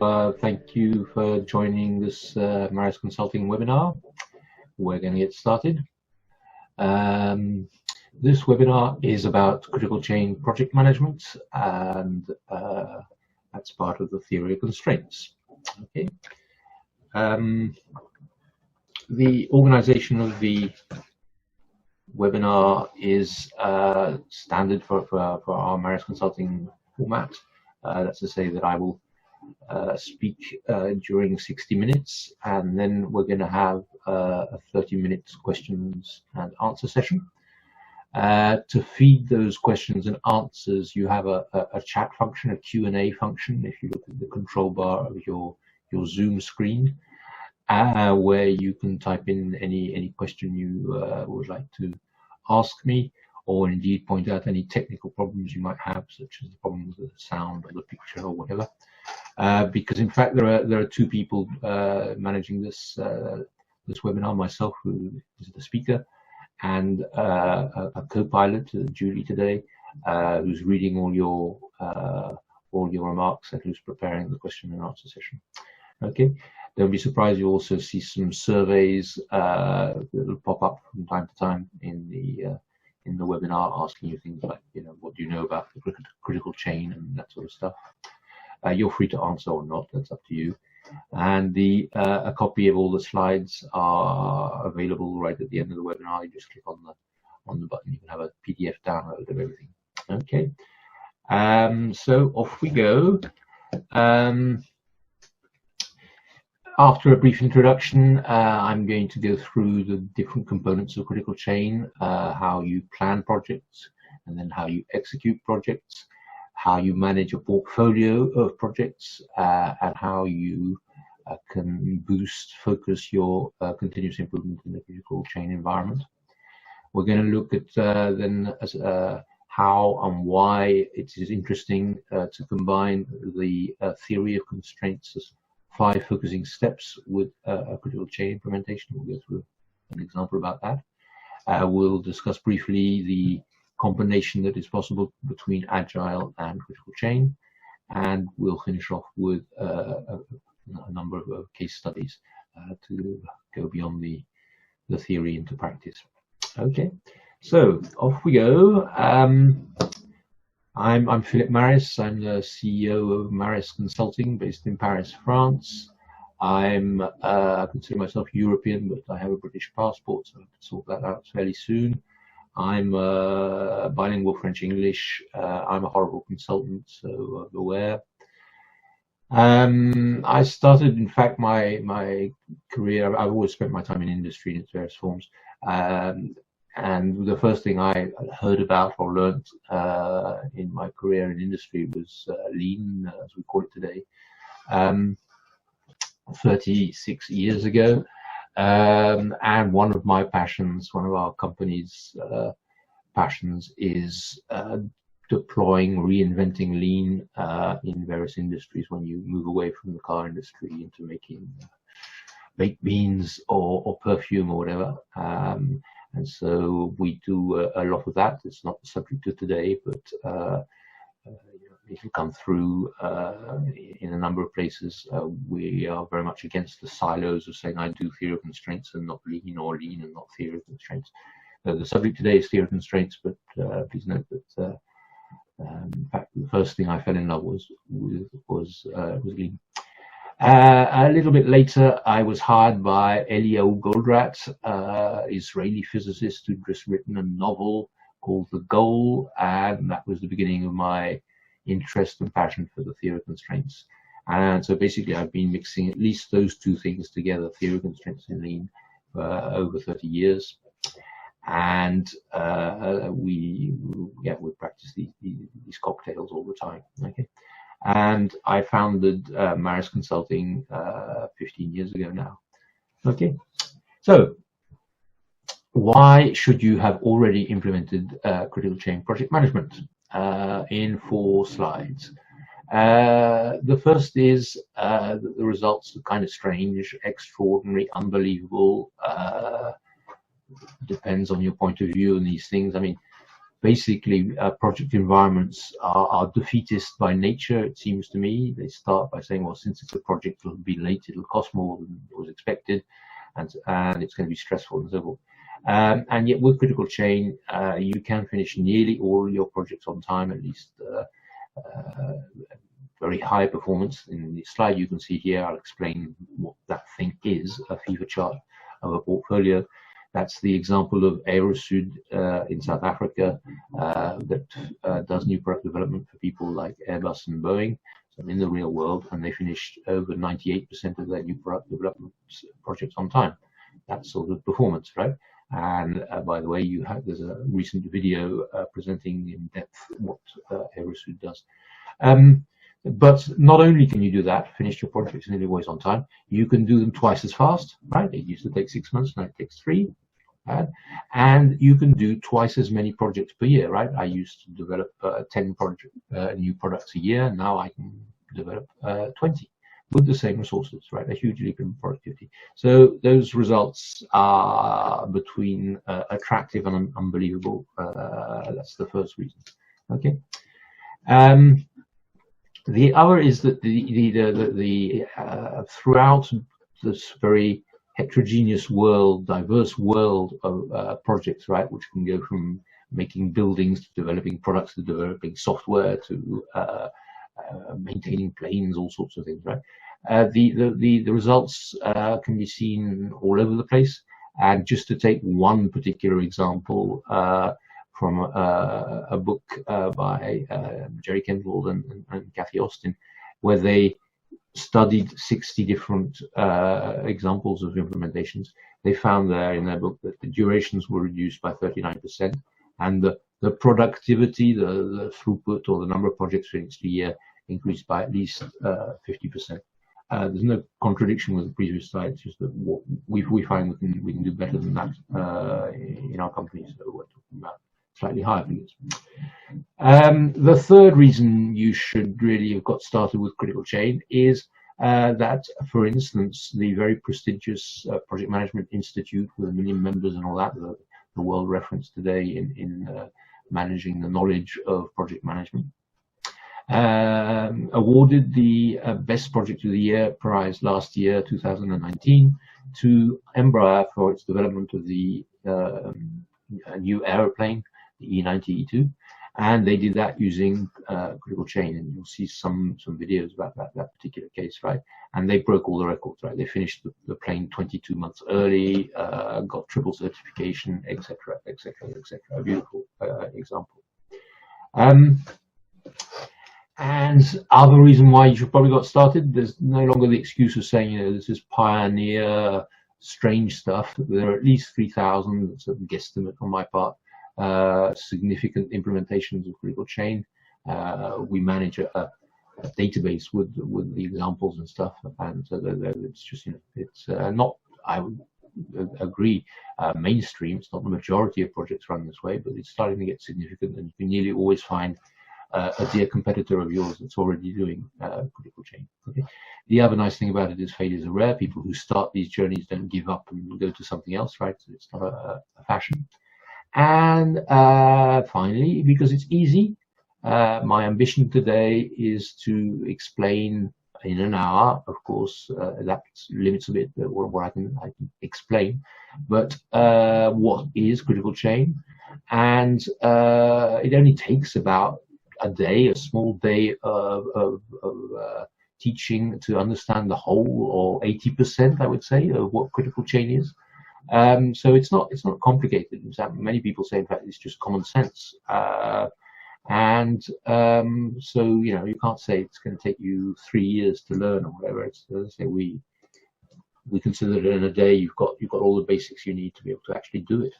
Thank you for joining this Marris Consulting webinar. We're going to get started. This webinar is about critical chain project management, and that's part of the theory of constraints. Okay. The organization of the webinar is standard for our Marris Consulting format. That's to say that I will speak during 60 minutes, and then we're going to have a 30-minute questions and answer session. To feed those questions and answers, you have a chat function, a Q&A function, if you look at the control bar of your Zoom screen, where you can type in any question you would like to ask me, or indeed point out any technical problems you might have, such as the problems with the sound or the picture or whatever. Because in fact there are two people managing this webinar, myself, who is the speaker, and a co-pilot, Julie, today, who's reading all your remarks and who's preparing the question and answer session. Okay, don't be surprised, you also see some surveys that will pop up from time to time in the webinar, asking you things like, what do you know about the critical chain and that sort of stuff. You're free to answer or not, that's up to you. And a copy of all the slides are available right at the end of the webinar. You just click on the button, you can have a PDF download of everything. Okay, so off we go. After a brief introduction, I'm going to go through the different components of critical chain, how you plan projects, and then how you execute projects, how you manage a portfolio of projects, and how you can focus your continuous improvement in the critical chain environment. We're going to look at then how and why it is interesting to combine the theory of constraints as 5 focusing steps with a critical chain implementation. We'll go through an example about that. We'll discuss briefly the combination that is possible between agile and critical chain, and we'll finish off with a number of case studies to go beyond the theory into practice. Okay, so off we go. I'm Philip Marris. I'm the CEO of Marris Consulting, based in Paris, France. I consider myself European, but I have a British passport, so I have to sort that out fairly soon. I'm bilingual French-English. I'm a horrible consultant, so I'm aware. I started, in fact, my career, I've always spent my time in industry in its various forms. And the first thing I heard about or learned in my career in industry was lean, as we call it today, 36 years ago. And one of my passions, one of our company's passions, is deploying, reinventing lean in various industries when you move away from the car industry into making baked beans or perfume or whatever. And so we do a lot of that. It's not the subject of today, but it'll come through in a number of places. We are very much against the silos of saying I do theory of constraints and not lean, or lean and not theory of constraints. The subject today is theory of constraints, but please note that in fact the first thing I fell in love with was lean. A little bit later, I was hired by Eliyahu Goldratt, Israeli physicist who'd just written a novel called The Goal, and that was the beginning of my interest and passion for the theory of constraints. And so basically I've been mixing at least those two things together, theory of constraints and lean, for over 30 years. And we practice these cocktails all the time. Okay. And I founded Marris Consulting 15 years ago now. Okay, so why should you have already implemented critical chain project management? In 4 slides. The first is that the results are kind of strange, extraordinary, unbelievable. Depends on your point of view on these things. I mean, basically, project environments are defeatist by nature, it seems to me. They start by saying, well, since it's a project, it'll be late, it'll cost more than was expected, and it's going to be stressful and so forth. And yet with critical chain, you can finish nearly all your projects on time, at least very high performance. In the slide you can see here, I'll explain what that thing is, a fever chart of a portfolio. That's the example of Aerosud in South Africa that does new product development for people like Airbus and Boeing, so in the real world, and they finished over 98% of their new product development projects on time. That sort of performance, right? And by the way, there's a recent video presenting in depth what Aerosud does. But not only can you do that, finish your projects nearly always on time, you can do them twice as fast, right? It used to take 6 months, now it takes 3. Right? And you can do twice as many projects per year, right? I used to develop 10 new products a year. Now I can develop 20 with the same resources, right? A huge leap in productivity. So those results are between attractive and unbelievable. That's the first reason. Okay. The other is that throughout this very heterogeneous world, diverse world of projects, right, which can go from making buildings to developing products to developing software to maintaining planes, all sorts of things, right? The results can be seen all over the place. And just to take one particular example from a book by Jerry Kendall and Kathy Austin, where they studied 60 different examples of implementations, they found there in their book that the durations were reduced by 39%, and the productivity, the throughput, or the number of projects finished a year increased by at least 50%. There's no contradiction with the previous slide. It's just that what we find we can do better than that in our company. So we're talking about slightly higher figures. The third reason you should really have got started with critical chain is that, for instance, the very prestigious Project Management Institute with 1 million members and all that, the world reference today in managing the knowledge of project management, awarded the Best Project of the Year prize last year, 2019, to Embraer for its development of the new aeroplane, the E90-E2, and they did that using critical chain, and you'll see some videos about that particular case, right? And they broke all the records, right? They finished the plane 22 months early, got triple certification, etc., etc., etc. A beautiful example. And other reason why you should probably got started, there's no longer the excuse of saying, you know, this is pioneer, strange stuff. There are at least 3,000, that's a guesstimate on my part, significant implementations of critical chain. We manage a database with the examples and stuff, and it's just, you know, it's not, I would agree, mainstream. It's not the majority of projects run this way, but it's starting to get significant, and you can nearly always find a dear competitor of yours that's already doing critical chain. Okay. The other nice thing about it is failures are rare. People who start these journeys don't give up and go to something else, right? So it's not a fashion. And finally, because it's easy, my ambition today is to explain in an hour. Of course, that limits a bit what I can explain, but what is critical chain? And it only takes about a day, a small day of teaching to understand the whole, or 80%, I would say, of what critical chain is. So it's not complicated. In fact, many people say, in fact, it's just common sense. So, you know, you can't say it's going to take you 3 years to learn or whatever. It's, as I say, we consider that in a day you've got all the basics you need to be able to actually do it.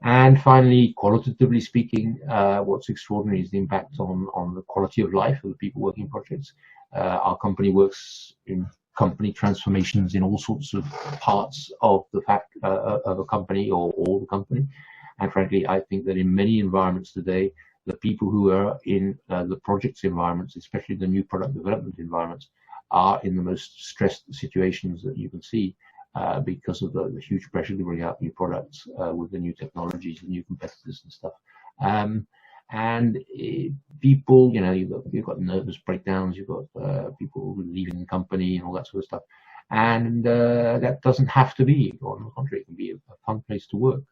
And finally, qualitatively speaking, what's extraordinary is the impact on the quality of life of the people working in projects. Our company works in company transformations in all sorts of parts of the of a company, or all the company. And frankly, I think that in many environments today, the people who are in the projects environments, especially the new product development environments, are in the most stressed situations that you can see. because of the huge pressure to bring out new products with the new technologies and new competitors and stuff. People, you've got nervous breakdowns, you've got people leaving the company and all that sort of stuff. And that doesn't have to be. On the contrary, it can be a fun place to work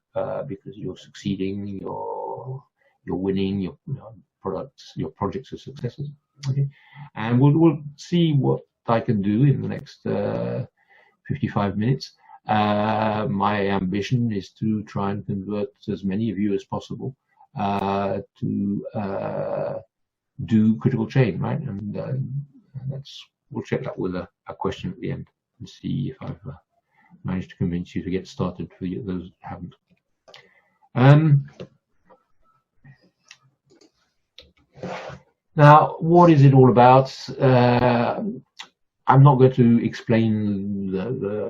because you're succeeding, you're winning, your projects are successes. Okay, and we'll see what I can do in the next 55 minutes. My ambition is to try and convert as many of you as possible to do critical chain, right? And we'll check that with a question at the end and see if I've managed to convince you to get started for those who haven't. Now, what is it all about? I'm not going to explain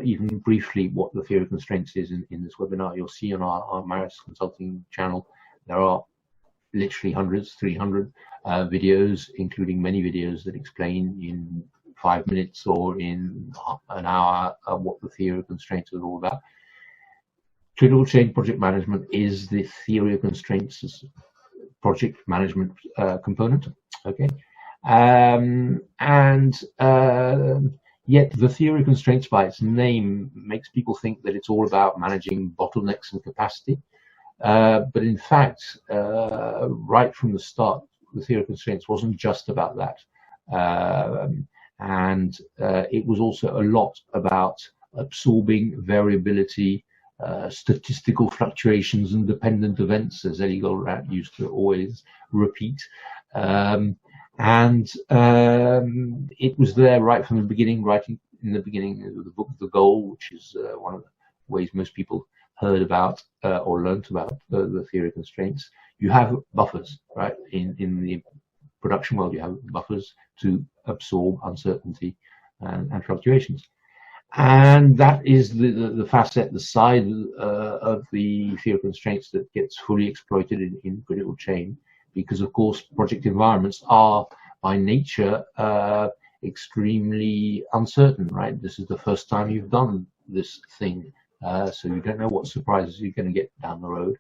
even briefly what the theory of constraints is in this webinar. You'll see on our Marris Consulting channel, there are literally hundreds, 300 videos, including many videos that explain in 5 minutes or in an hour what the theory of constraints is all about. Critical chain project management is the theory of constraints project management component. Okay. Yet the theory of constraints by its name makes people think that it's all about managing bottlenecks and capacity. But in fact, right from the start, the theory of constraints wasn't just about that. It was also a lot about absorbing variability, statistical fluctuations and dependent events, as Elie Goldratt used to always repeat. It was there right from the beginning, right in the beginning of the book, The Goal, which is one of the ways most people heard about or learnt about the theory of constraints. You have buffers, right? In the production world, you have buffers to absorb uncertainty and fluctuations. And that is the facet, the side of the theory of constraints that gets fully exploited in critical chain. Because, of course, project environments are, by nature, extremely uncertain, right? This is the first time you've done this thing, so you don't know what surprises you're going to get down the road.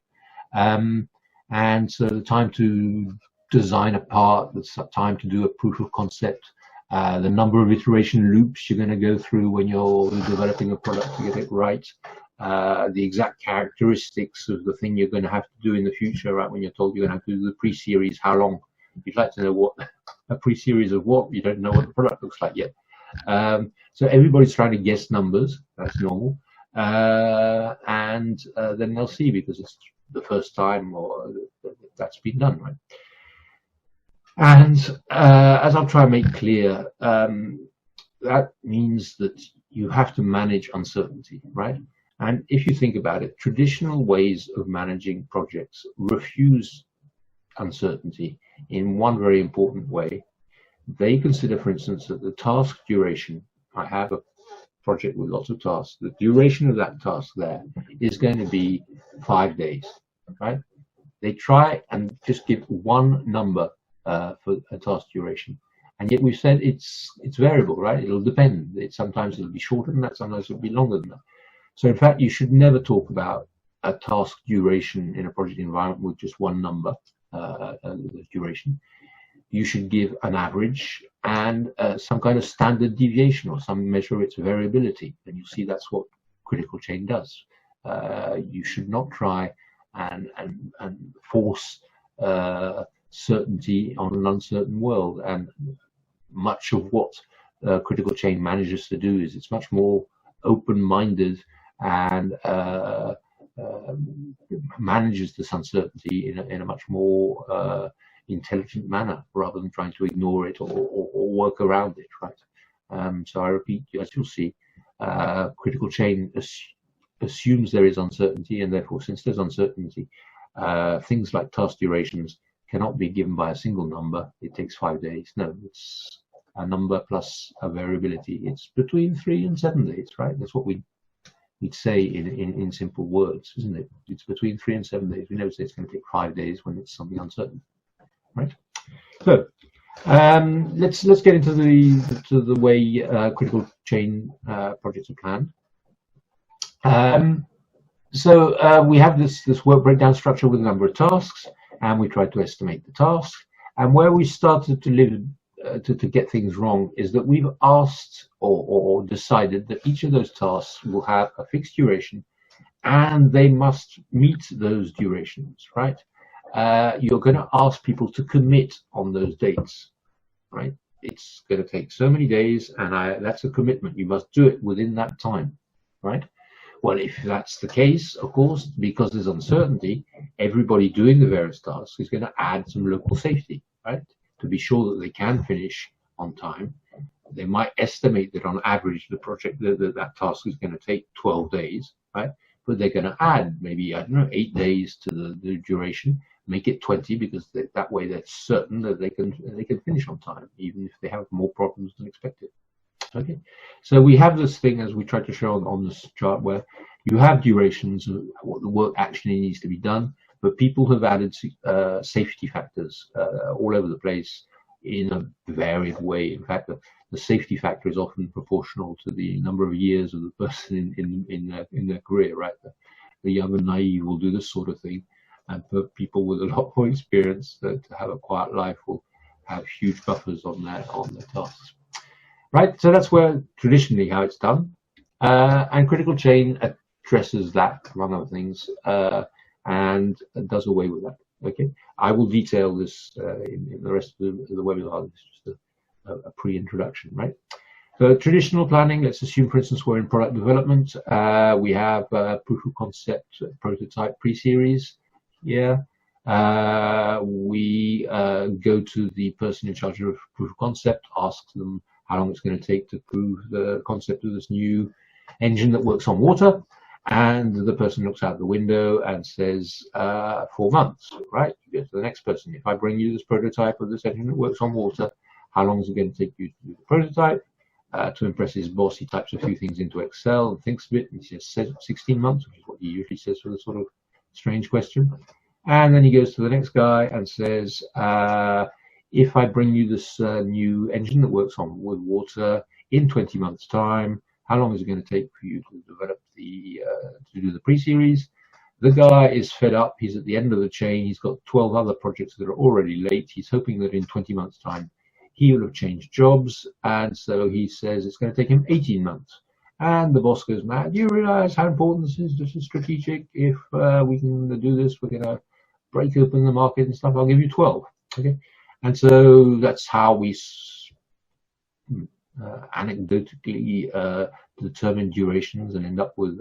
And so the time to design a part, the time to do a proof of concept, the number of iteration loops you're going to go through when you're developing a product to get it right, the exact characteristics of the thing you're going to have to do in the future, right? When you're told you're going to have to do the pre-series, how long? You'd like to know what a pre-series of what? You don't know what the product looks like yet. So everybody's trying to guess numbers. That's normal. Then they'll see, because it's the first time or that's been done, right? And as I'll try and make clear, that means that you have to manage uncertainty, right? And if you think about it, traditional ways of managing projects refuse uncertainty in one very important way. They consider, for instance, that the task duration, I have a project with lots of tasks, the duration of that task there is going to be 5 days, right? They try and just give one number for a task duration. And yet we've said it's variable, right? It'll depend. Sometimes it'll be shorter than that, sometimes it'll be longer than that. So in fact, you should never talk about a task duration in a project environment with just one number, duration. You should give an average and some kind of standard deviation or some measure of its variability. And you'll see that's what critical chain does. You should not try and force certainty on an uncertain world. And much of what critical chain manages to do is it's much more open-minded and manages this uncertainty in a much more intelligent manner, rather than trying to ignore it or work around it, right? So I repeat, as you'll see, critical chain assumes there is uncertainty, and therefore, since there's uncertainty, things like task durations cannot be given by a single number. It takes 5 days. No, it's a number plus a variability. It's between 3 and 7 days, right? That's what we'd say in simple words, isn't it? It's between 3 and 7 days. We never say it's going to take 5 days when it's something uncertain, right? So let's get into the way critical chain projects are planned. So we have this work breakdown structure with a number of tasks, and we try to estimate the tasks. And where we started to live to get things wrong is that we've asked or decided that each of those tasks will have a fixed duration, and they must meet those durations, right? You're going to ask people to commit on those dates, right? It's going to take so many days, and that's a commitment. You must do it within that time, right? Well, if that's the case, of course, because there's uncertainty, everybody doing the various tasks is going to add some local safety, right? To be sure that they can finish on time. They might estimate that on average the project, that task is going to take 12 days, right? But they're going to add maybe, I don't know, 8 days to the duration, make it 20, because that way they're certain that they can finish on time, even if they have more problems than expected. Okay, so we have this thing, as we tried to show on this chart, where you have durations of what the work actually needs to be done, but people have added safety factors all over the place in a varied way. In fact, the safety factor is often proportional to the number of years of the person in their career, right? The young and naive will do this sort of thing, and people with a lot more experience that have a quiet life will have huge buffers on their tasks. Right, so that's where traditionally how it's done, and critical chain addresses that, among other things, and does away with that. Okay, I will detail this in the rest of the webinar. This is just a pre-introduction, right? So traditional planning, let's assume, for instance, we're in product development. We have proof of concept, prototype, pre-series. Yeah. We go to the person in charge of proof of concept, ask them how long it's going to take to prove the concept of this new engine that works on water, and the person looks out the window and says 4 months, right? You go to the next person. If I bring you this prototype of this engine that works on water, how long is it going to take you to do the prototype? To impress his boss, he types a few things into Excel and thinks of it, and he says 16 months, which is what he usually says for the sort of strange question. And then he goes to the next guy and says, if I bring you this new engine that works with water in 20 months' time, how long is it going to take for you to develop to do the pre-series? The guy is fed up. He's at the end of the chain. He's got 12 other projects that are already late. He's hoping that in 20 months' time, he will have changed jobs. And so he says it's going to take him 18 months. And the boss goes, Matt, do you realize how important this is? This is strategic. If we can do this, we're going to break open the market and stuff. I'll give you 12. Okay. And so that's how we anecdotally determine durations and end up with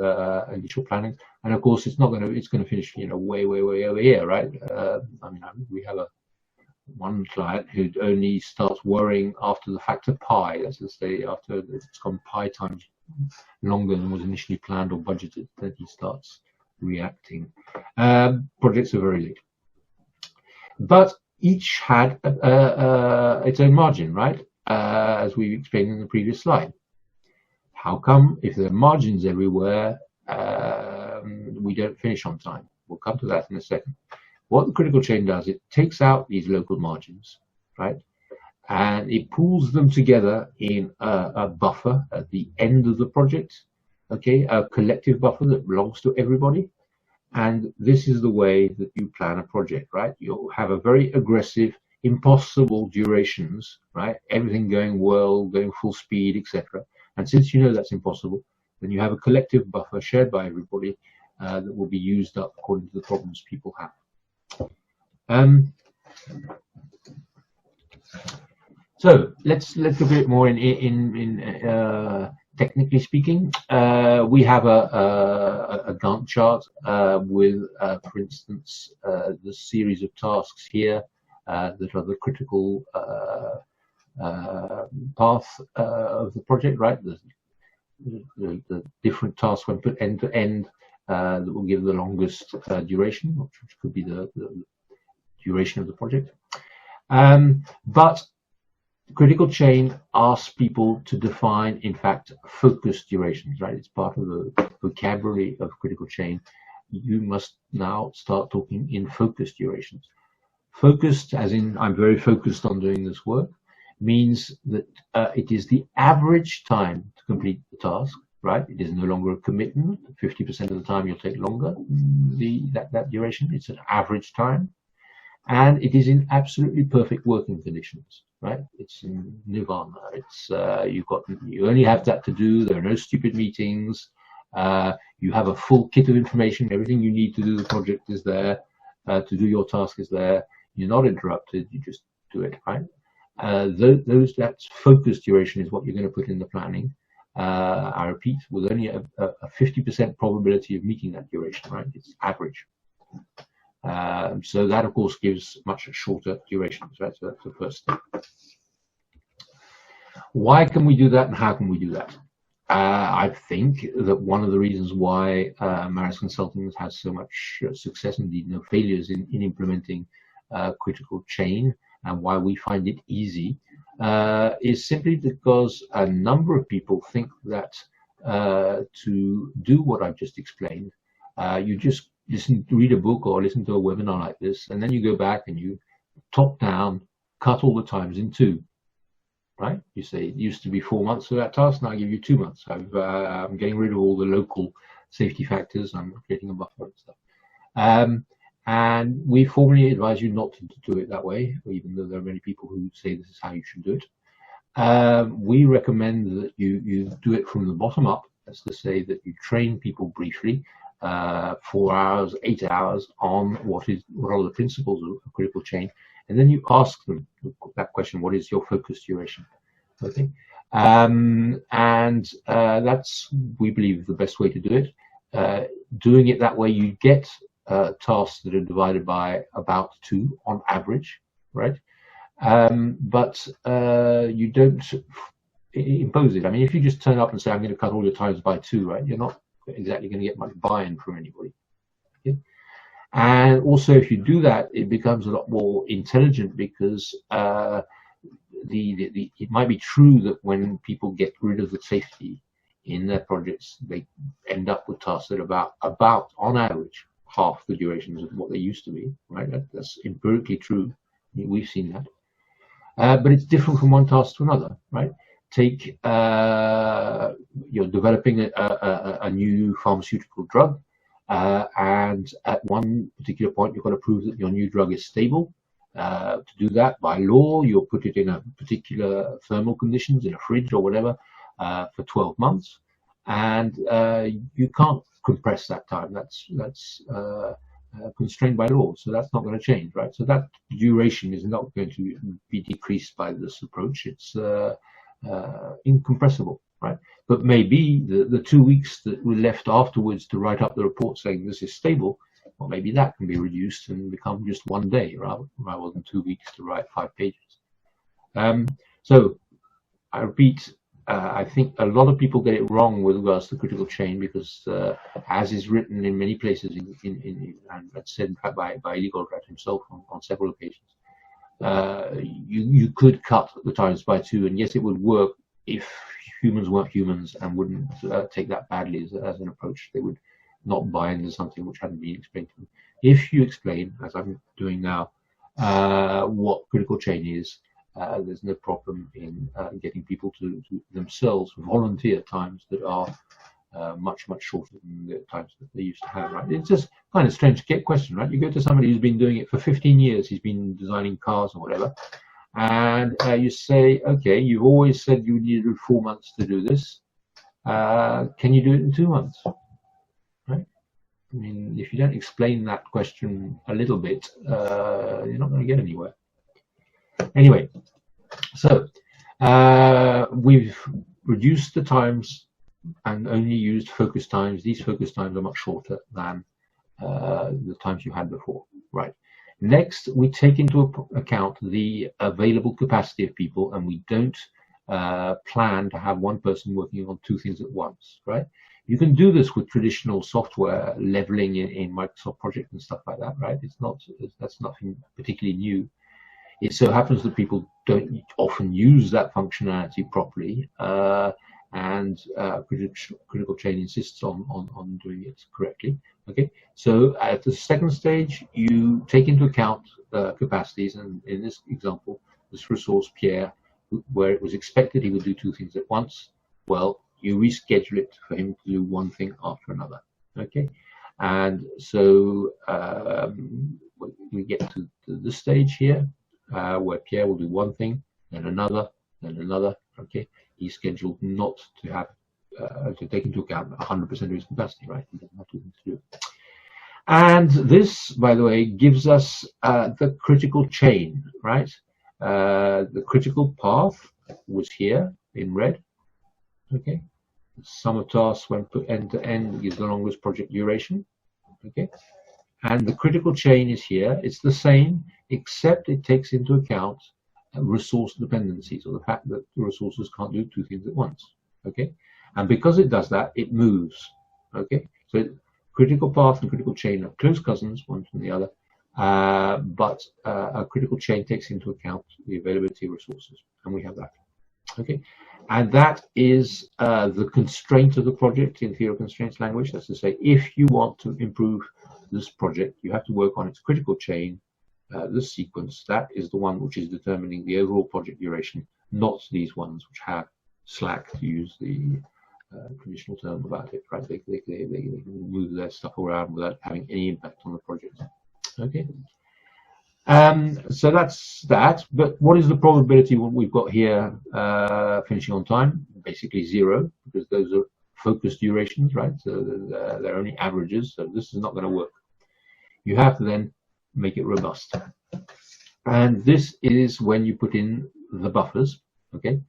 initial planning. And of course, it's going to finish, way over here, right? I mean, we have one client who only starts worrying after the factor pi. That's to say, after it's gone pi times longer than was initially planned or budgeted, then he starts reacting. Projects are very late, but each had its own margin, right? As we explained in the previous slide. How come, if there are margins everywhere, we don't finish on time? We'll come to that in a second. What the critical chain does, it takes out these local margins, right? And it pulls them together in a buffer at the end of the project, okay? A collective buffer that belongs to everybody. And this is the way that you plan a project, right? You'll have a very aggressive, impossible durations, right? Everything going well, going full speed, etc. And since you know that's impossible, then you have a collective buffer shared by everybody that will be used up according to the problems people have. So let's look a bit more in technically speaking. We have a Gantt chart with, for instance, the series of tasks here that are the critical path of the project, right? The different tasks when put end to end that will give the longest duration, which could be the duration of the project. But critical chain asks people to define, in fact, focused durations, right? It's part of the vocabulary of critical chain. You must now start talking in focused durations. Focused, as in I'm very focused on doing this work, means that it is the average time to complete the task, right? It is no longer a commitment. 50% of the time you'll take longer, that duration. It's an average time. And it is in absolutely perfect working conditions, right? It's in nirvana. It's you only have that to do. There are no stupid meetings. You have a full kit of information. Everything you need to do the project is there. To do your task is there. You're not interrupted. You just do it, right? That focused duration is what you're going to put in the planning. I repeat, with only a 50% probability of meeting that duration, right? It's average. So that, of course, gives much shorter durations, right? So that's the first step. Why can we do that, and how can we do that? I think that one of the reasons why Marris Consulting has so much success, indeed no failures in implementing critical chain, and why we find it easy, is simply because a number of people think that to do what I've just explained, you just read a book or listen to a webinar like this, and then you go back and you top down cut all the times in two, right? You say it used to be 4 months for that task, now I give you 2 months. I'm getting rid of all the local safety factors. I'm creating a buffer and stuff. And we formally advise you not to do it that way, even though there are many people who say this is how you should do it. We recommend that you do it from the bottom up. That's to say that you train people briefly, 4 hours, 8 hours, on what are the principles of critical chain, and then you ask them that question: what is your focus duration? Okay, and that's, we believe, the best way to do it. Doing it that way, you get tasks that are divided by about 2 on average, right? But you don't impose it. I mean, if you just turn up and say, I'm going to cut all your times by 2, right, you're not exactly going to get much buy-in from anybody. Okay? And also, if you do that, it becomes a lot more intelligent, because it might be true that when people get rid of the safety in their projects, they end up with tasks that are about on average half the durations of what they used to be, right? That's empirically true. We've seen that. But it's different from one task to another, right? Take, you're developing a new pharmaceutical drug, and at one particular point, you've got to prove that your new drug is stable. To do that, by law, you'll put it in a particular thermal conditions, in a fridge or whatever, for 12 months. And you can't compress that time. That's constrained by law, so that's not going to change, right? So that duration is not going to be decreased by this approach. It's incompressible, right? But maybe the 2 weeks that were left afterwards to write up the report saying this is stable, well, maybe that can be reduced and become just 1 day rather than 2 weeks to write 5 pages. So I repeat, I think a lot of people get it wrong with regards to critical chain, because as is written in many places, and that's said in fact by Lee Goldratt himself on several occasions, you could cut the times by 2, and yes, it would work if humans weren't humans and wouldn't take that badly as an approach. They would not buy into something which hadn't been explained to them. If you explain, as I'm doing now, what critical chain is, there's no problem in getting people to themselves volunteer times that are much shorter than the times that they used to have, right? It's just kind of strange question, right? You go to somebody who's been doing it for 15 years, he's been designing cars or whatever, and you say, okay, you've always said you needed 4 months to do this. Can you do it in 2 months? Right? I mean, if you don't explain that question a little bit, you're not going to get anywhere. Anyway, so we've reduced the times and only used focus times. These focus times are much shorter than the times you had before, right? Next, we take into account the available capacity of people, and we don't plan to have one person working on 2 things at once, right? You can do this with traditional software leveling in Microsoft Project and stuff like that, right? That's nothing particularly new. It so happens that people don't often use that functionality properly, and critical chain insists on doing it correctly. Okay, so at the second stage, you take into account capacities, and in this example, this resource Pierre, where it was expected he would do 2 things at once, well, you reschedule it for him to do one thing after another. Okay, and so we get to this stage here where Pierre will do one thing, then another, then another. Okay, he's scheduled not to have to take into account 100% of his capacity, right? He doesn't have to do it. And this, by the way, gives us the critical chain, right? The critical path was here in red. Okay, the sum of tasks when put end to end gives the longest project duration. Okay, and the critical chain is here. It's the same, except it takes into account resource dependencies, or the fact that the resources can't do two things at once. Okay, and because it does that, it moves. Okay, so critical path and critical chain are close cousins, one from the other, but a critical chain takes into account the availability of resources, and we have that. Okay, and that is the constraint of the project in Theory of Constraints language. That's to say, if you want to improve this project, you have to work on its critical chain, this sequence. That is the one which is determining the overall project duration, not these ones which have slack, to use the traditional term about it, right? They can move their stuff around without having any impact on the project. Okay. So that's that. But what is the probability what we've got here finishing on time? Basically 0, because those are focused durations, right? So they're only averages. So this is not going to work. You have to then make it robust. And this is when you put in the buffers. Okay.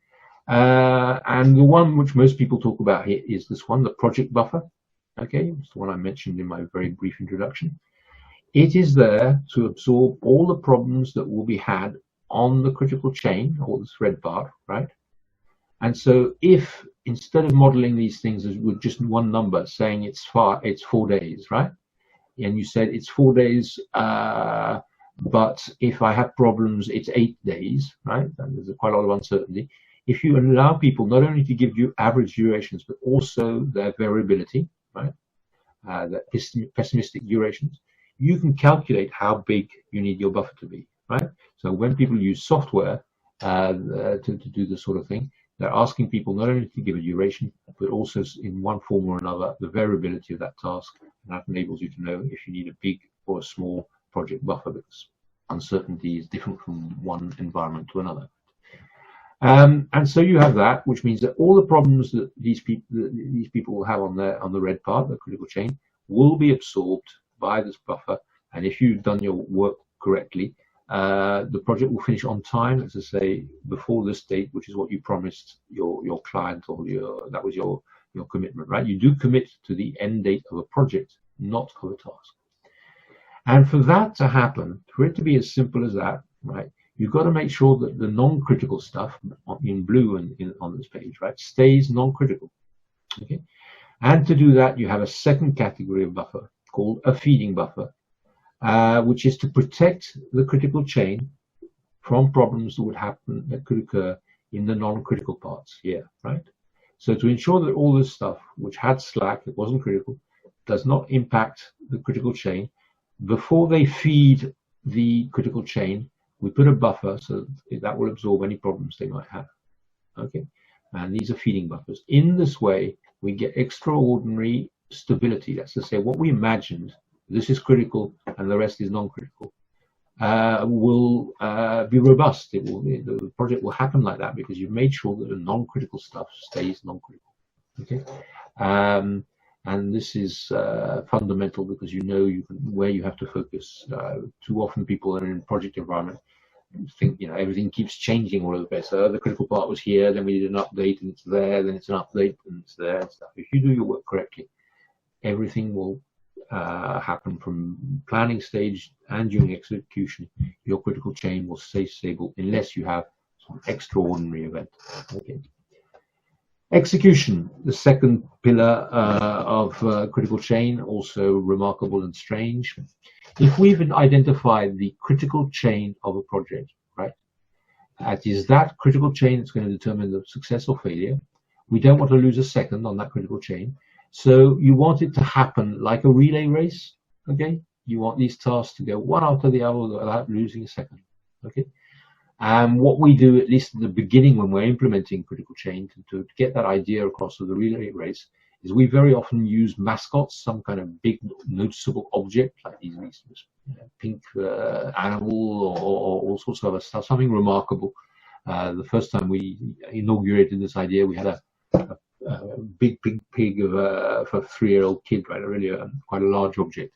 And the one which most people talk about here is this one, the project buffer. Okay, it's the one I mentioned in my very brief introduction. It is there to absorb all the problems that will be had on the critical chain, or this red part, right? And so if instead of modeling these things as with just one number, saying it's 4 days, right? And you said it's 4 days, but if I have problems, it's 8 days, right? And there's quite a lot of uncertainty. If you allow people not only to give you average durations, but also their variability, right? The pessimistic durations, you can calculate how big you need your buffer to be, right? So when people use software to do this sort of thing, they're asking people not only to give a duration, but also in one form or another, the variability of that task. And that enables you to know if you need a big or a small project buffer, because uncertainty is different from one environment to another. And so you have that, which means that all the problems that these people will have on the red part, the critical chain, will be absorbed by this buffer. And if you've done your work correctly, the project will finish on time, as I say, before this date, which is what you promised your client, or that was your commitment, right? You do commit to the end date of a project, not of a task. And for that to happen, for it to be as simple as that, right? You've got to make sure that the non-critical stuff in blue and on this page, right, stays non-critical. Okay, and to do that, you have a second category of buffer called a feeding buffer, which is to protect the critical chain from problems that would happen, that could occur in the non-critical parts here, right? So to ensure that all this stuff, which had slack, it wasn't critical, does not impact the critical chain, before they feed the critical chain, we put a buffer so that will absorb any problems they might have. Okay, and these are feeding buffers. In this way, we get extraordinary stability. That's to say, what we imagined, this is critical and the rest is non-critical, will be robust. The project will happen like that because you've made sure that the non-critical stuff stays non-critical. Okay, and this is fundamental because you know where you have to focus. Too often people are in project environment think everything keeps changing all over the place. So the critical part was here, then we did an update and it's there, then it's an update and it's there and stuff. If you do your work correctly, everything will happen from planning stage and during execution. Your critical chain will stay stable unless you have some extraordinary event. Okay. Execution, the second pillar of critical chain, also remarkable and strange. If we've identified the critical chain of a project, right, it is that critical chain that's going to determine the success or failure. We don't want to lose a second on that critical chain. So you want it to happen like a relay race, okay? You want these tasks to go one after the other without losing a second, okay? And what we do, at least at the beginning when we're implementing critical change, to get that idea across to the relay race, is we very often use mascots, some kind of big noticeable object, like these pink animal or all sorts of other stuff, something remarkable. The first time we inaugurated this idea, we had a big pig of for a 3-year-old kid, right? Really quite a large object,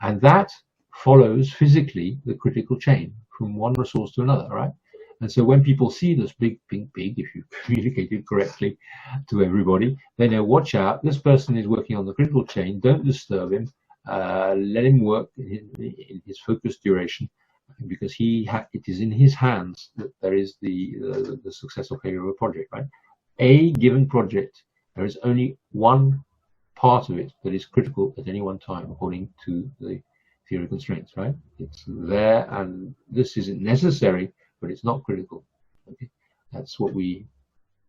and that follows physically the critical chain from one resource to another, right? And so when people see this big pink pig, if you communicate it correctly to everybody, they know, watch out, this person is working on the critical chain, don't disturb him, let him work in his focused duration, because it is in his hands that there is the success or failure of a project, right? A given project, there is only one part of it that is critical at any one time, according to the theory of constraints, right? It's there, and this isn't necessary, but it's not critical. Okay, that's what we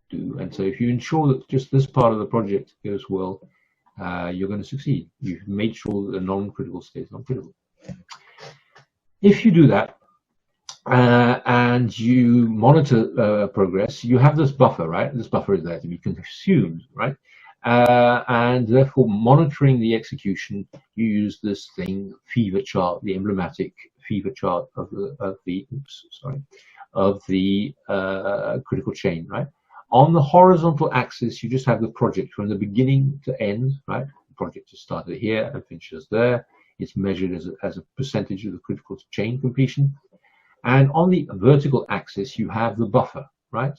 do. And so if you ensure that just this part of the project goes well, you're going to succeed. You've made sure that the non-critical stays non-critical. If you do that, and you monitor progress, you have this buffer, right? This buffer is there to be consumed, right? And therefore, monitoring the execution, you use this thing, fever chart, the emblematic fever chart of the critical chain, right? On the horizontal axis, you just have the project from the beginning to end, right? The project is started here and finishes there. It's measured as a percentage of the critical chain completion. And on the vertical axis, you have the buffer, right?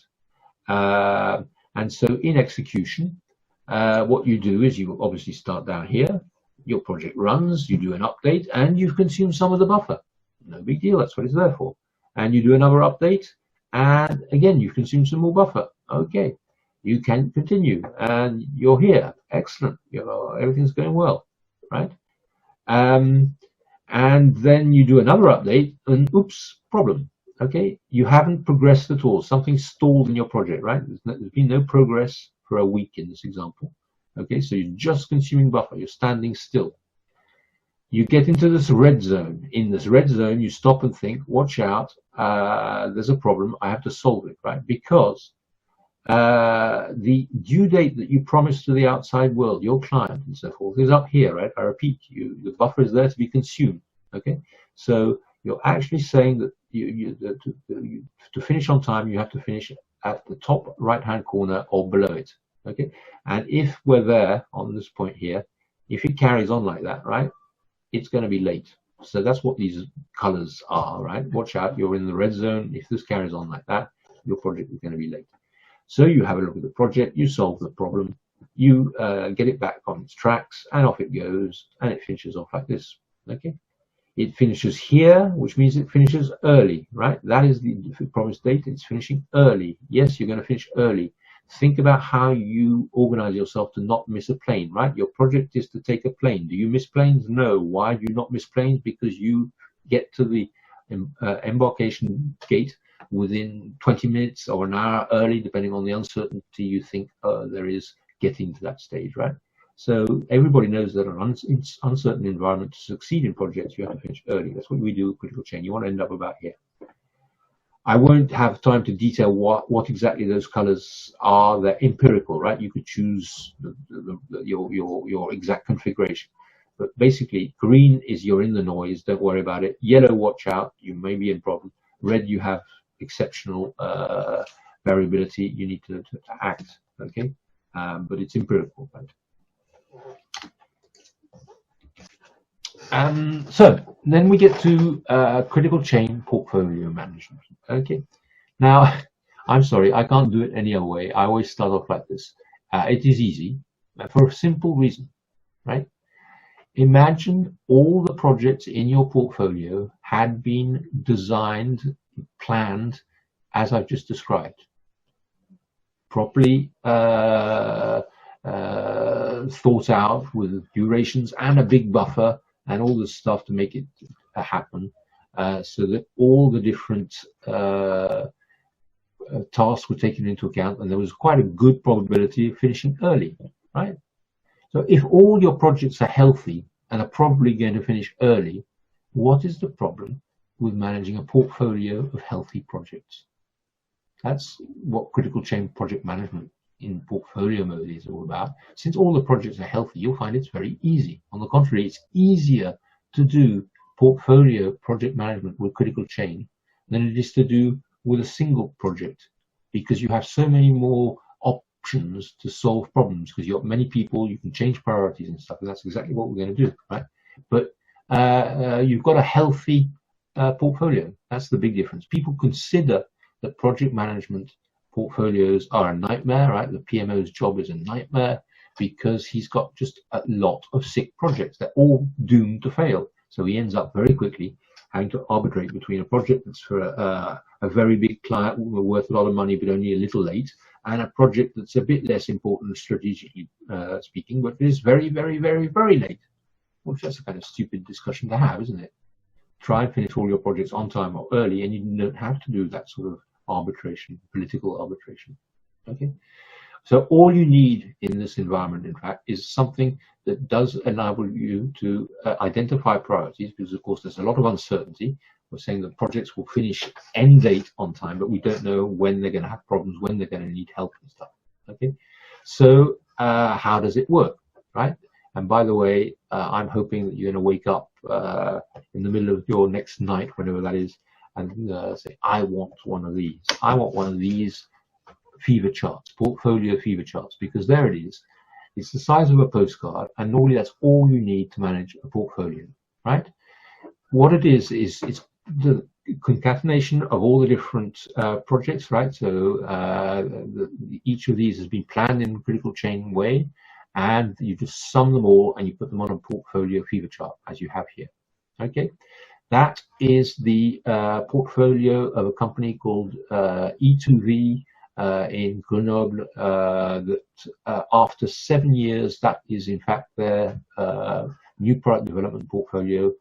And so in execution, what you do is you obviously start down here, your project runs, you do an update, and you've consumed some of the buffer. No big deal, that's what it's there for. And you do another update, and again, you've consumed some more buffer. Okay, you can continue, and you're here. Excellent, everything's going well, right? And then you do another update, and oops, problem. Okay, you haven't progressed at all. Something's stalled in your project, right? There's been no progress for a week in this example. Okay, so you're just consuming buffer. You're standing still. You get into this red zone. In this red zone, you stop and think, watch out, there's a problem. I have to solve it, right? Because the due date that you promised to the outside world, your client and so forth, is up here, right? I repeat, the buffer is there to be consumed. Okay, so you're actually saying that to finish on time, you have to finish at the top right-hand corner or below it. Okay, and if we're there on this point here, if it carries on like that, right, it's going to be late. So that's what these colors are, right? Watch out, you're in the red zone. If this carries on like that, your project is going to be late. So you have a look at the project, you solve the problem, you get it back on its tracks, and off it goes, and it finishes off like this. Okay, it finishes here, which means it finishes early, right? That is the promised date. It's finishing early. Yes, you're going to finish early. Think about how you organize yourself to not miss a plane, right? Your project is to take a plane. Do you miss planes? No. Why do you not miss planes? Because you get to the embarkation gate within 20 minutes or an hour early, depending on the uncertainty you think there is getting to that stage, right? So everybody knows that in an uncertain environment, to succeed in projects, you have to finish early. That's what we do with critical chain. You want to end up about here. I won't have time to detail what exactly those colors are. They're empirical, right? You could choose your exact configuration. But basically, green is you're in the noise, don't worry about it. Yellow, watch out, you may be in problem. Red, you have exceptional variability, you need to act, okay? But it's empirical, right? So then we get to critical chain portfolio management. Okay, now I'm sorry, I can't do it any other way. I always start off like this. It is easy for a simple reason, right? Imagine all the projects in your portfolio had been designed, planned, as I've just described, properly thought out with durations and a big buffer and all this stuff to make it happen, so that all the different tasks were taken into account, and there was quite a good probability of finishing early, right? So if all your projects are healthy and are probably going to finish early, what is the problem with managing a portfolio of healthy projects. That's what critical change project management in portfolio mode is all about. Since all the projects are healthy, you'll find it's very easy. On the contrary, it's easier to do portfolio project management with critical change than it is to do with a single project, because you have so many more options to solve problems, because you've got many people, you can change priorities and stuff, and that's exactly what we're going to do, right? But you've got a healthy portfolio. That's the big difference. People consider that project management portfolios are a nightmare, right? The PMO's job is a nightmare because he's got just a lot of sick projects. They're all doomed to fail. So he ends up very quickly having to arbitrate between a project that's for a very big client worth a lot of money but only a little late, and a project that's a bit less important strategically speaking, but is very, very, very, very late. Which that's a kind of stupid discussion to have, isn't it? Try and finish all your projects on time or early, and you don't have to do that sort of arbitration, political arbitration. Okay, so all you need in this environment, in fact, is something that does enable you to identify priorities, because of course there's a lot of uncertainty. We're saying that projects will finish end date on time, but we don't know when they're going to have problems, when they're going to need help and stuff. Okay, so how does it work, right? And by the way, I'm hoping that you're going to wake up in the middle of your next night, whenever that is, and say, I want one of these. I want one of these fever charts, portfolio fever charts, because there it is. It's the size of a postcard, and normally that's all you need to manage a portfolio, right? What it is it's the concatenation of all the different projects, right? So each of these has been planned in a critical chain way, and you just sum them all and you put them on a portfolio fever chart, as you have here. Okay, that is the portfolio of a company called E2V in Grenoble, that after 7 years, that is in fact their new product development portfolio.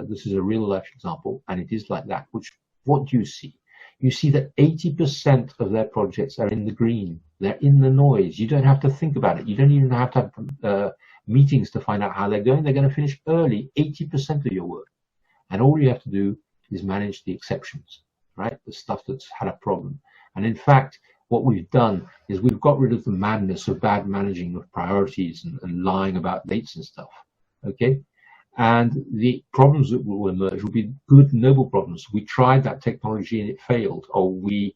This is a real life example, and it is like that. Which, what do you see? You see that 80% of their projects are in the green. They're in the noise. You don't have to think about it. You don't even have to have meetings to find out how they're going. They're going to finish early, 80% of your work. And all you have to do is manage the exceptions, right? The stuff that's had a problem. And in fact, what we've done is we've got rid of the madness of bad managing of priorities and lying about dates and stuff, okay? And the problems that will emerge will be good, noble problems. We tried that technology and it failed, or we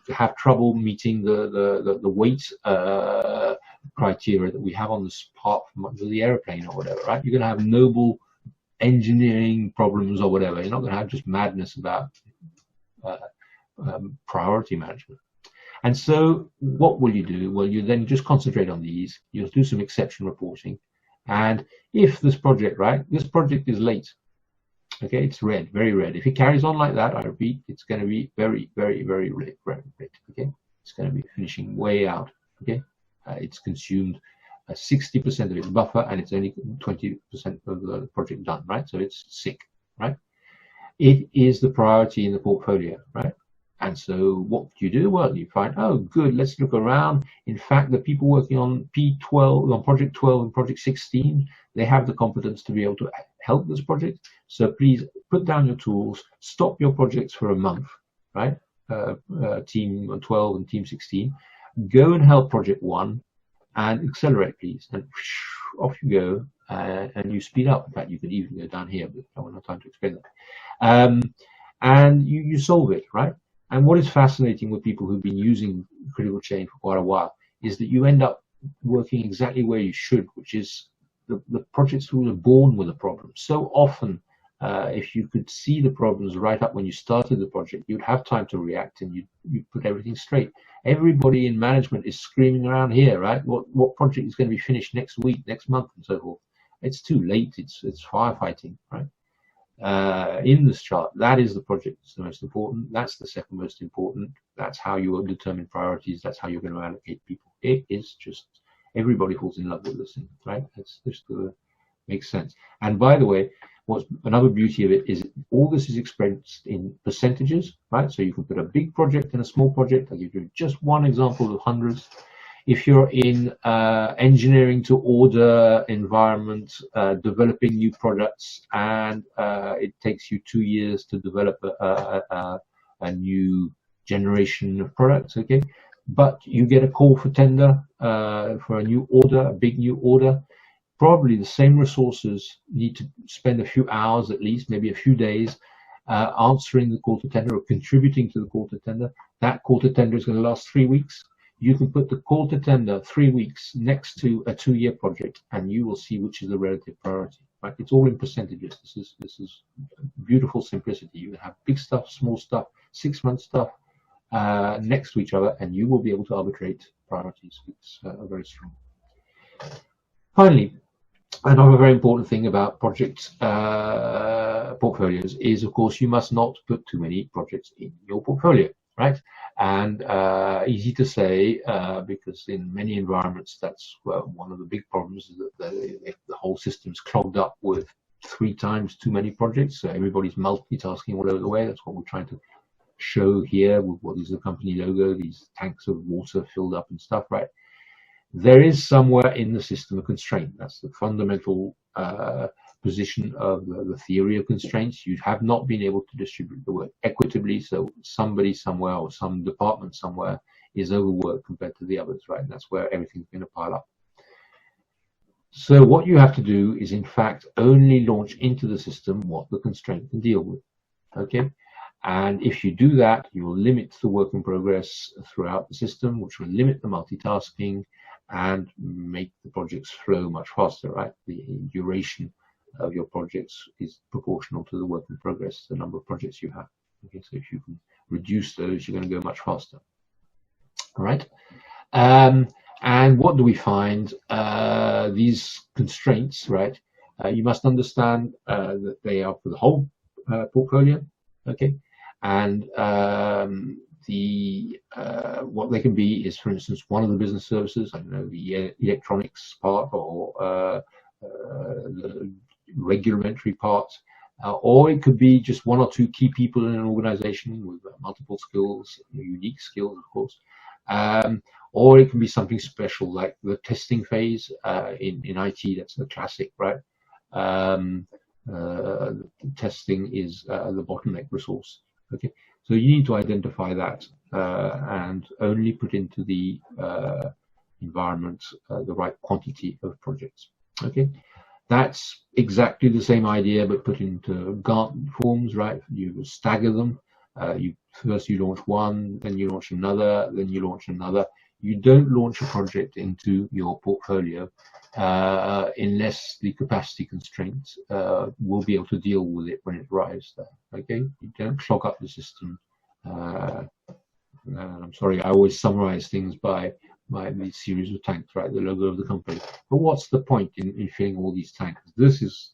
have trouble meeting the weight criteria that we have on this part of the airplane or whatever, right? You're going to have noble engineering problems or whatever. You're not going to have just madness about priority management. And so what will you do? Well, you then just concentrate on these. You'll do some exception reporting. And if this project, right, this project is late, okay, it's red, very red. If it carries on like that, I repeat, it's going to be very, very, very red, okay? It's going to be finishing way out, okay? It's consumed 60% of its buffer, and it's only 20% of the project done, right? So it's sick, right? It is the priority in the portfolio, right? And so what do you do? Well, you find, oh, good, let's look around. In fact, the people working on P12, on project 12 and project 16, they have the competence to be able to help this project. So please put down your tools, stop your projects for a month, right? Team 12 and team 16. Go and help project 1 and accelerate, please. And off you go, and you speed up. In fact, you could even go down here, but I don't have time to explain that. And you solve it, right? And what is fascinating with people who've been using critical chain for quite a while is that you end up working exactly where you should, which is the projects who are born with a problem. So often, if you could see the problems right up when you started the project, you'd have time to react and you put everything straight. Everybody in management is screaming around here, right? What project is going to be finished next week, next month, and so forth. It's too late. It's firefighting, right? In this chart, that is the project that's the most important. That's the second most important. That's how you will determine priorities. That's how you're going to allocate people. It is just, everybody falls in love with this thing, right? It's just makes sense. And by the way, what's another beauty of it is all this is expressed in percentages, right? So you can put a big project and a small project. I'll give you just one example of hundreds. If you're in engineering to order environment, developing new products, and it takes you 2 years to develop a new generation of products, okay, but you get a call for tender for a new order, a big new order, probably the same resources need to spend a few hours at least, maybe a few days, answering the call to tender or contributing to the call to tender. That call to tender is going to last 3 weeks. You can put the call to tender 3 weeks next to a 2-year project, and you will see which is the relative priority. Right? It's all in percentages. This is beautiful simplicity. You have big stuff, small stuff, 6-month stuff next to each other, and you will be able to arbitrate priorities. It's very strong. Finally, another very important thing about project portfolios is, of course, you must not put too many projects in your portfolio, right? And easy to say, because in many environments, that's one of the big problems, is that the whole system's clogged up with 3 times too many projects. So everybody's multitasking all over the way. That's what we're trying to show here with what is the company logo, these tanks of water filled up and stuff, right? There is somewhere in the system a constraint. That's the fundamental position of the theory of constraints. You have not been able to distribute the work equitably, so somebody somewhere or some department somewhere is overworked compared to the others, right? And that's where everything's going to pile up. So what you have to do is, in fact, only launch into the system what the constraint can deal with, okay? And if you do that, you will limit the work in progress throughout the system, which will limit the multitasking and make the projects flow much faster, right? The duration of your projects is proportional to the work in progress, the number of projects you have. Okay, so if you can reduce those, you're going to go much faster. All right. And what do we find? These constraints, right? You must understand that they are for the whole portfolio. Okay, and what they can be is, for instance, one of the business services, I don't know, the electronics part, or the regulatory part, or it could be just 1 or 2 key people in an organization with multiple skills, unique skills, of course, or it can be something special like the testing phase in IT. That's the classic, right? Testing is the bottleneck resource. Okay, so you need to identify that and only put into the environment the right quantity of projects. Okay, that's exactly the same idea, but put into Gantt forms, right? You stagger them. First you launch one, then you launch another, then you launch another. You don't launch a project into your portfolio unless the capacity constraints will be able to deal with it when it arrives there. Okay, you don't clog up the system. I'm sorry, I always summarize things by these series of tanks, right? The logo of the company. But what's the point in filling all these tanks? This is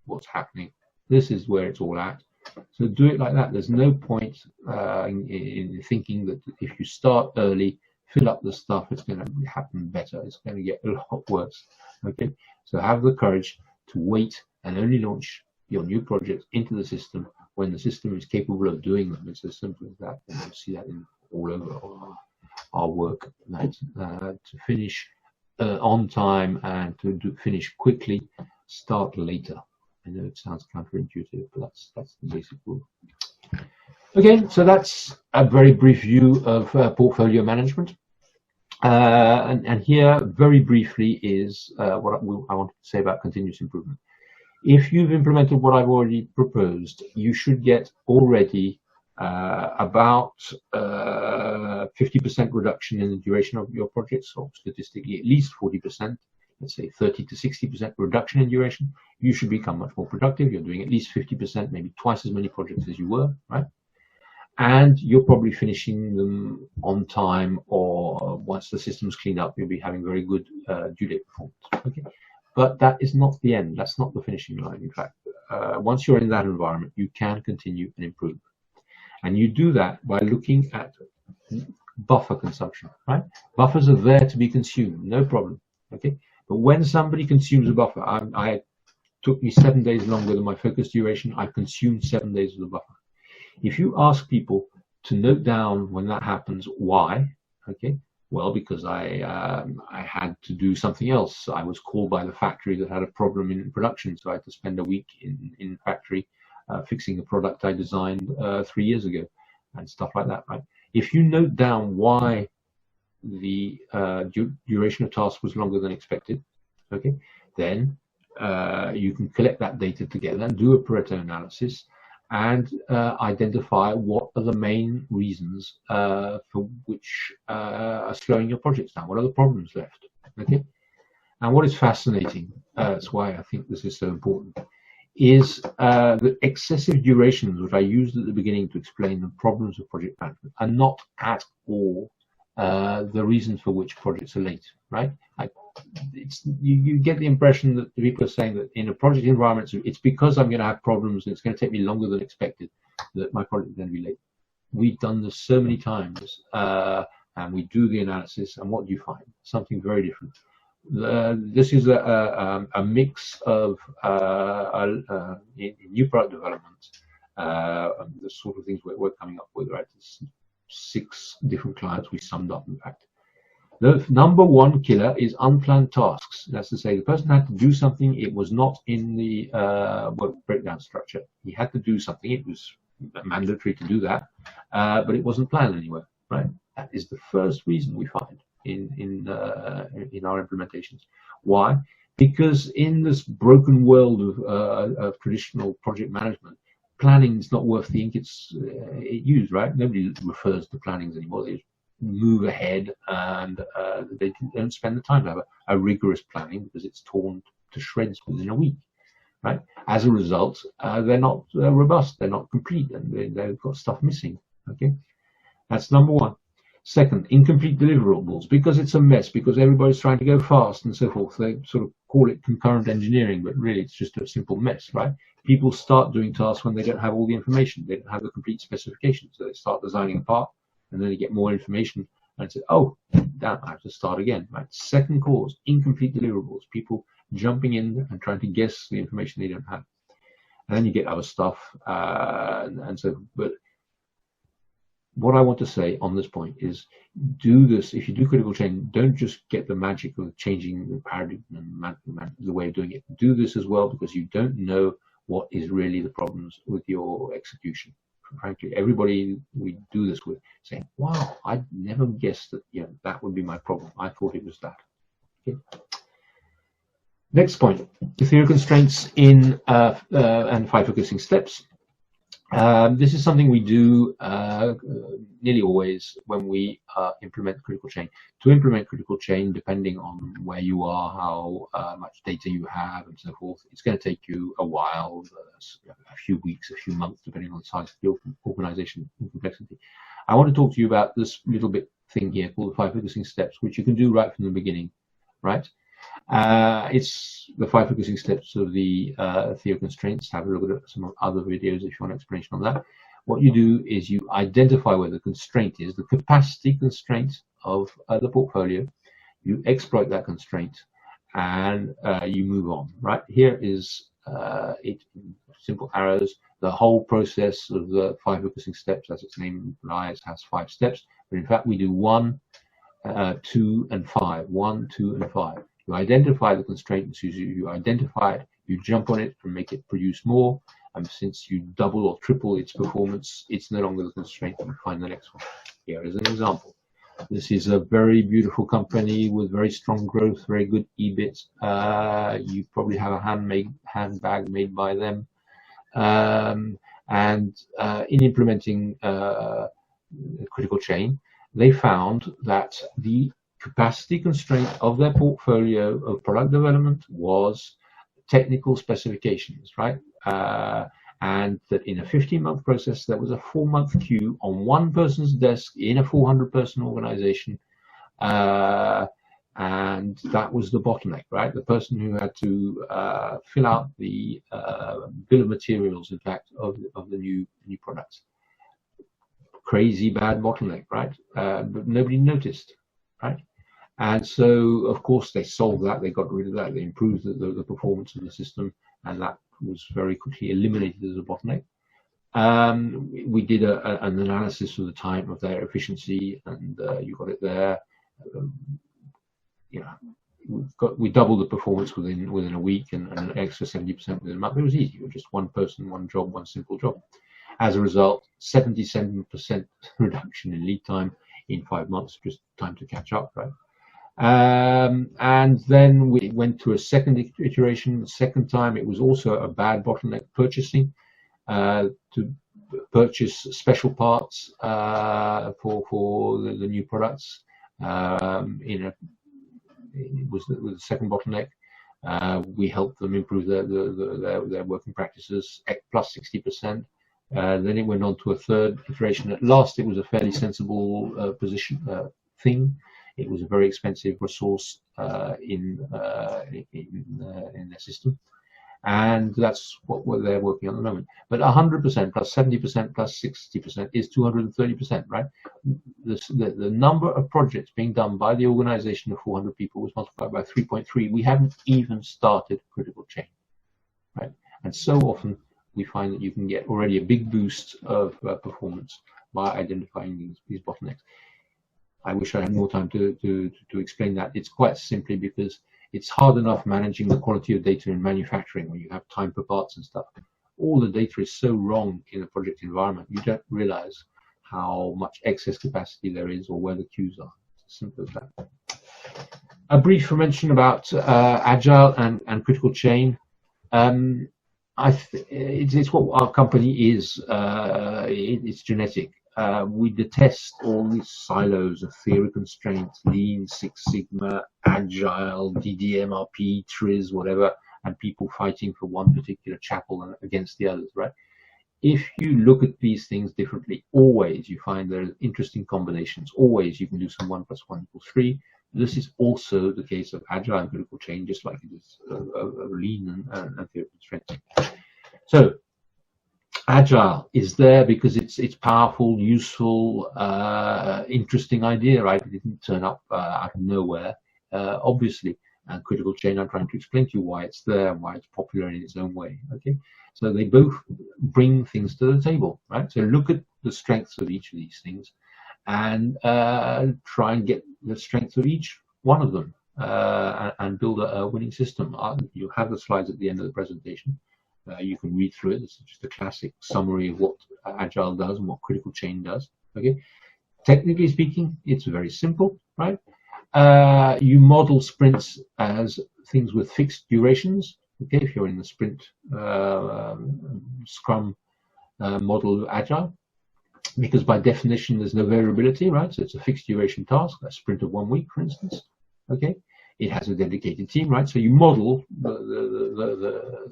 what's happening. This is where it's all at. So do it like that. There's no point in thinking that if you start early, fill up the stuff, it's going to happen better. It's going to get a lot worse. Okay, so have the courage to wait and only launch your new projects into the system when the system is capable of doing them. It's as simple as that. And you'll see that in all over our work. Right? To finish on time and to finish quickly, start later. I know it sounds counterintuitive, but that's the basic rule. Okay, so that's a very brief view of portfolio management. And here, very briefly, is what I wanted to say about continuous improvement. If you've implemented what I've already proposed, you should get already about 50% reduction in the duration of your projects, or statistically at least 40%. Let's say 30 to 60% reduction in duration. You should become much more productive. You're doing at least 50%, maybe twice as many projects as you were, right? And you're probably finishing them on time, or once the system's cleaned up, you'll be having very good due date performance. Okay, but that is not the end. That's not the finishing line. In fact, once you're in that environment, you can continue and improve. And you do that by looking at buffer consumption, right? Buffers are there to be consumed, no problem. Okay, but when somebody consumes a buffer, I took me 7 days longer than my focus duration. I consumed 7 days of the buffer. If you ask people to note down when that happens, why, okay, Well, because I had to do something else. I was called by the factory that had a problem in production, so I had to spend a week in factory fixing a product I designed 3 years ago, and stuff like that. Right? If you note down why the duration of task was longer than expected, okay, then you can collect that data together and do a Pareto analysis and identify what are the main reasons for which are slowing your projects down. What are the problems left? Okay, and what is fascinating, that's why I think this is so important, is the excessive durations, which I used at the beginning to explain the problems of project management, are not at all the reasons for which projects are late, right? You get the impression that the people are saying that in a project environment, it's because I'm going to have problems and it's going to take me longer than expected that my project is going to be late. We've done this so many times, and we do the analysis, and what do you find? Something very different. This is a mix of new product development, the sort of things we're coming up with, right? It's 6 different clients we summed up, in fact. The number one killer is unplanned tasks. That's to say, the person had to do something. It was not in the work breakdown structure. He had to do something. It was mandatory to do that, but it wasn't planned anywhere. Right? That is the first reason we find in our implementations. Why? Because in this broken world of traditional project management, planning is not worth the ink it's used. Right? Nobody refers to plannings anymore. They move ahead, and they don't spend the time to have a rigorous planning because it's torn to shreds within a week, right? As a result, they're not robust, they're not complete, and they've got stuff missing. Okay, that's number one. Second, incomplete deliverables, because it's a mess, because everybody's trying to go fast and so forth. They sort of call it concurrent engineering, but really it's just a simple mess, right? People start doing tasks when they don't have all the information, they don't have the complete specifications, so they start designing a part, and then you get more information and say, oh, damn, I have to start again. Right? Second cause, incomplete deliverables. People jumping in and trying to guess the information they don't have. And then you get other stuff. And so, but what I want to say on this point is, do this. If you do critical change, don't just get the magic of changing the paradigm and the way of doing it. Do this as well, because you don't know what is really the problems with your execution. Frankly, everybody we do this with saying, wow, I never guessed that that would be my problem. I thought it was that. Okay. Next point, the theory of constraints in and 5 focusing steps. This is something we do nearly always when we implement critical chain. To implement critical chain, depending on where you are, how much data you have, and so forth, it's going to take you a while, a few weeks, a few months, depending on the size of your organization and complexity. I want to talk to you about this little bit thing here called the 5 focusing steps, which you can do right from the beginning, right? It's the 5 focusing steps of the Theory of Constraints. Have a look at some other videos if you want an explanation on that. What you do is you identify where the constraint is, the capacity constraint of the portfolio. You exploit that constraint, and you move on. Right here is it in simple arrows. The whole process of the 5 focusing steps, as its name implies, has 5 steps. But in fact, we do 1, 2, and 5. 1, 2, and 5. You identify the constraint, you identify it, you jump on it and make it produce more. And since you double or triple its performance, it's no longer the constraint. You find the next one. Here is an example. This is a very beautiful company with very strong growth, very good EBIT. You probably have a handbag made by them. In implementing critical chain, they found that the capacity constraint of their portfolio of product development was technical specifications, right? And that in a 15-month process, there was a 4-month queue on one person's desk in a 400-person organization. And that was the bottleneck, right? The person who had to fill out the bill of materials, in fact, of the new products. Crazy bad bottleneck, right? But nobody noticed, right? And so, of course, they solved that. They got rid of that. They improved the performance of the system, and that was very quickly eliminated as a bottleneck. We did an analysis of the time of their efficiency, and you got it there. you know, we doubled the performance within a week and an extra 70% within a month. It was easy. It was just one person, one job, one simple job. As a result, 77% reduction in lead time in 5 months, just time to catch up, right? And then we went to a second iteration. The second time, it was also a bad bottleneck purchasing, to purchase special parts for the new products. It was the second bottleneck. We helped them improve their working practices plus 60%. Then it went on to a third iteration. At last, it was a fairly sensible thing. It was a very expensive resource in their system, and that's what they're working on at the moment. But 100% plus 70% plus 60% is 230%, right? The number of projects being done by the organization of 400 people was multiplied by 3.3. We haven't even started critical change, right? And so often we find that you can get already a big boost of performance by identifying these bottlenecks. I wish I had more time to explain that. It's quite simply because it's hard enough managing the quality of data in manufacturing when you have time per parts and stuff. All the data is so wrong in a project environment, you don't realize how much excess capacity there is or where the queues are. It's as simple as that. A brief mention about agile and critical chain. It's what our company is. It's genetic. We detest all these silos of theory of constraint, lean, Six Sigma, agile, DDMRP, TRIZ, whatever, and people fighting for one particular chapel and against the others, right? If you look at these things differently, always you find there are interesting combinations. Always you can do some 1 + 1 = 3. This is also the case of agile and critical chain, just like it is of lean and theory of constraint. So, agile is there because it's powerful, useful, interesting idea, right? It didn't turn up out of nowhere, obviously. And critical chain, I'm trying to explain to you why it's there and why it's popular in its own way. Okay, so they both bring things to the table, right? So look at the strengths of each of these things, and try and get the strengths of each one of them, and build a winning system. You have the slides at the end of the presentation. You can read through it. It's just a classic summary of what agile does and what critical chain does. Okay, technically speaking, it's very simple, right? You model sprints as things with fixed durations. Okay, if you're in the sprint Scrum model of agile, because by definition there's no variability, right? So it's a fixed duration task, a sprint of 1 week, for instance. Okay, it has a dedicated team, right? So you model the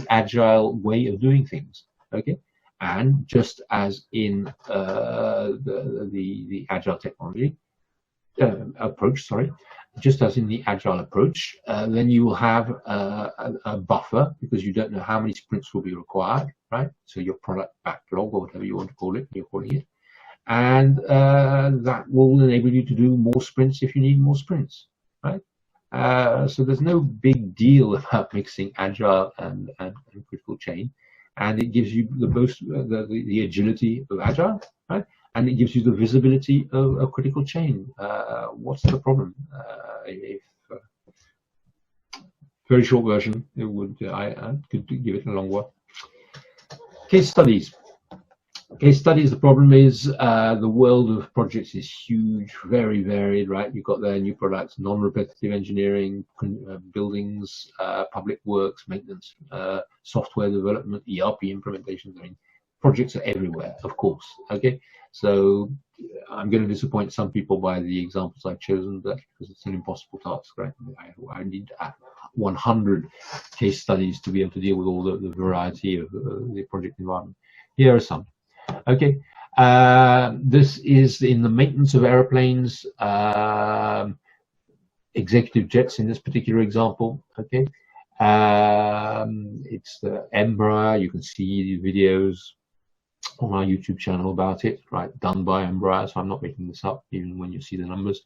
agile way of doing things. Okay, and just as in the agile technology approach, sorry, just as in the agile approach, then you will have a buffer because you don't know how many sprints will be required, right? So your product backlog or whatever you want to call it, you're calling it, and that will enable you to do more sprints if you need more sprints, right? So there's no big deal about mixing agile and critical chain, and it gives you the agility of agile, right? And it gives you the visibility of critical chain. What's the problem? Very short version. It would I could give it a long one. Case studies. Case studies. The problem is the world of projects is huge, very varied, right? You've got their new products, non-repetitive engineering, buildings, public works, maintenance, software development, ERP implementations. I mean, projects are everywhere, of course. Okay, so I'm going to disappoint some people by the examples I've chosen, because it's an impossible task, right? I need 100 case studies to be able to deal with all the variety of the project environment. Here are some. Okay, this is in the maintenance of airplanes, executive jets in this particular example. Okay, it's the Embraer. You can see the videos on our YouTube channel about it, right? Done by Embraer, so I'm not making this up, even when you see the numbers.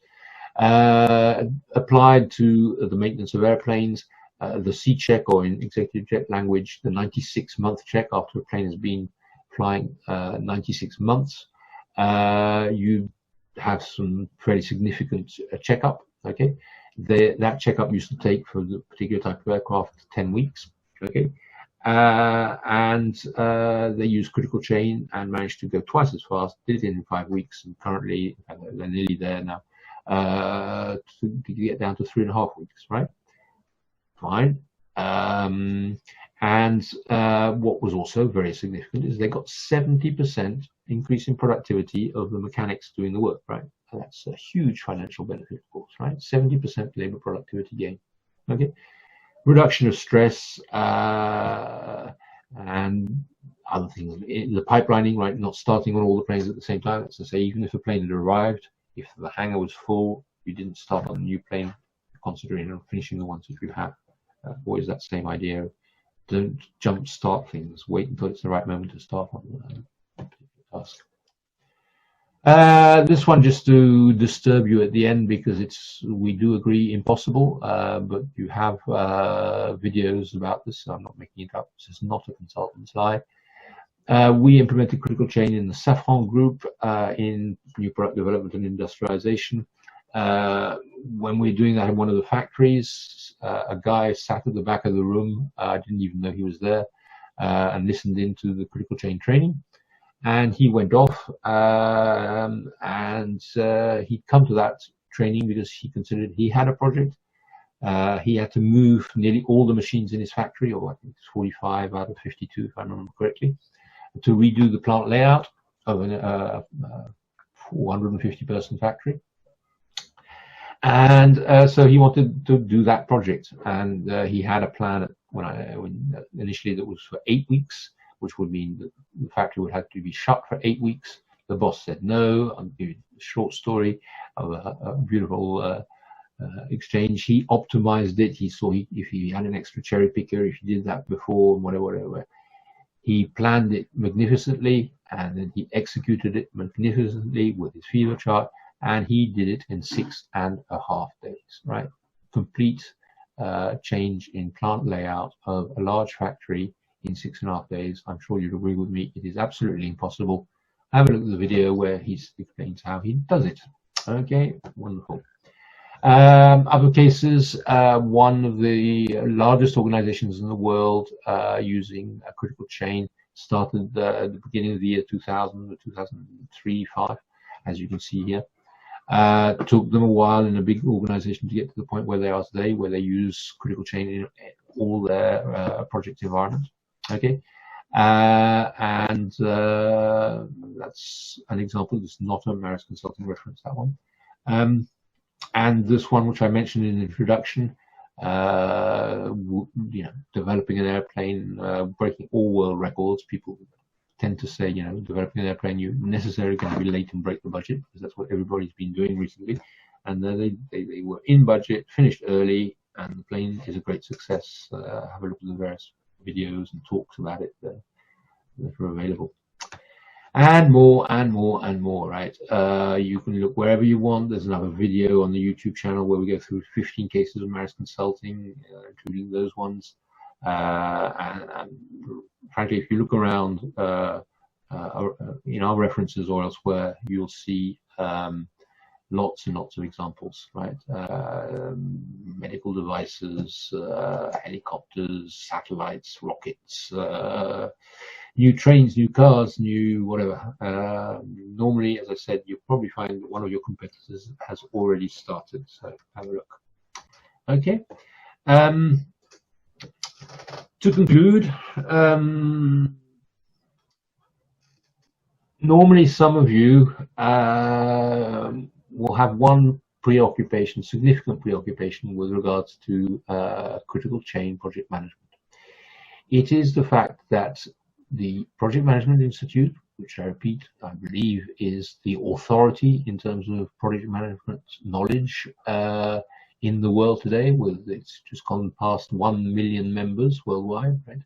Applied to the maintenance of airplanes, the C check, or in executive jet language, the 96-month check after a plane has been flying 96 months. You have some fairly significant checkup. Okay, that checkup used to take for the particular type of aircraft 10 weeks. Okay, and they used critical chain and managed to go twice as fast. Did it in 5 weeks, and currently they're nearly there now. To get down to 3.5 weeks, right? Fine. And what was also very significant is they got 70% increase in productivity of the mechanics doing the work, right? And that's a huge financial benefit, of course, right? 70% labor productivity gain. Okay. Reduction of stress and other things. The pipelining, right? Not starting on all the planes at the same time. That's to say, even if a plane had arrived, if the hangar was full, you didn't start on the new plane, concentrating on finishing the ones that you have. Always that same idea. Don't jump start things. Wait until it's the right moment to start on a particular task. This one just to disturb you at the end, because we do agree impossible, but you have videos about this, so I'm not making it up. This is not a consultant's lie. We implemented critical chain in the Safran group in new product development and industrialization. When we were doing that in one of the factories, a guy sat at the back of the room. I didn't even know he was there, and listened into the critical chain training. And he went off, and he'd come to that training because he considered he had a project. He had to move nearly all the machines in his factory, or I think it's 45 out of 52, if I remember correctly, to redo the plant layout of a 450-person factory. And so he wanted to do that project, and he had a plan initially that was for 8 weeks, which would mean that the factory would have to be shut for 8 weeks. The boss said no. I'll give you a short story of a beautiful exchange. He optimized it. He saw if he had an extra cherry picker, if he did that before, whatever. He planned it magnificently, and then he executed it magnificently with his fever chart. And he did it in 6.5 days, right? Complete change in plant layout of a large factory in 6.5 days. I'm sure you'd agree with me. It is absolutely impossible. Have a look at the video where he explains how he does it. Okay, wonderful. Other cases, one of the largest organizations in the world using a critical chain started at the beginning of the year 2000, or 2003, 5, as you can see here. Took them a while in a big organization to get to the point where they are today, where they use critical chain in all their project environment. Okay, and that's an example. It's not a Marris Consulting reference, that one. And this one, which I mentioned in the introduction, developing an airplane, breaking all world records. People tend to say, developing an airplane, you're necessarily going to be late and break the budget, because that's what everybody's been doing recently. And then they were in budget, finished early, and the plane is a great success. Have a look at the various videos and talks about it that are available. And more and more and more, right? You can look wherever you want. There's another video on the YouTube channel where we go through 15 cases of Marris Consulting, including those ones. And frankly, if you look around in our references or elsewhere, you'll see lots and lots of examples, right? Medical devices, helicopters, satellites, rockets, new trains, new cars, new whatever. Normally, as I said, you'll probably find that one of your competitors has already started, so have a look. Okay. To conclude, normally some of you will have one preoccupation, significant preoccupation, with regards to critical chain project management. It is the fact that the Project Management Institute, which I repeat, I believe is the authority in terms of project management knowledge in the world today, with it's just gone past 1 million members worldwide, right?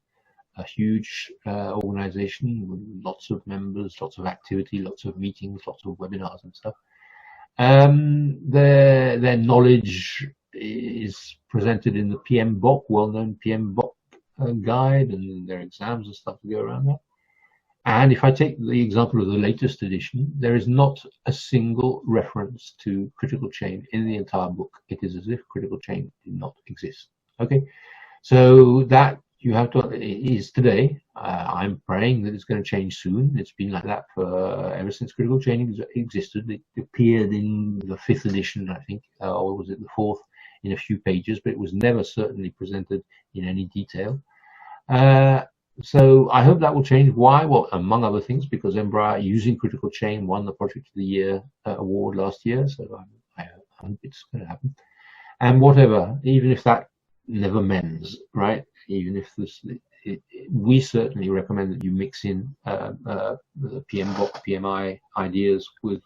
A huge organization with lots of members, lots of activity, lots of meetings, lots of webinars and stuff. Their knowledge is presented in the PMBOK, well-known PMBOK guide, and their exams and stuff to go around that. And if I take the example of the latest edition, there is not a single reference to critical chain in the entire book. It is as if critical chain did not exist. Okay, so that you have to is today. I'm praying that it's going to change soon. It's been like that for ever since critical chain existed. It appeared in the 5th edition, I think, or was it the 4th, in a few pages, but it was never certainly presented in any detail. So I hope that will change. Why? Well, among other things, because Embraer, using critical chain, won the Project of the Year award last year. So I hope it's going to happen. And whatever, even if that never mends, right? Even if this, we certainly recommend that you mix in the PMBOK, PMI ideas with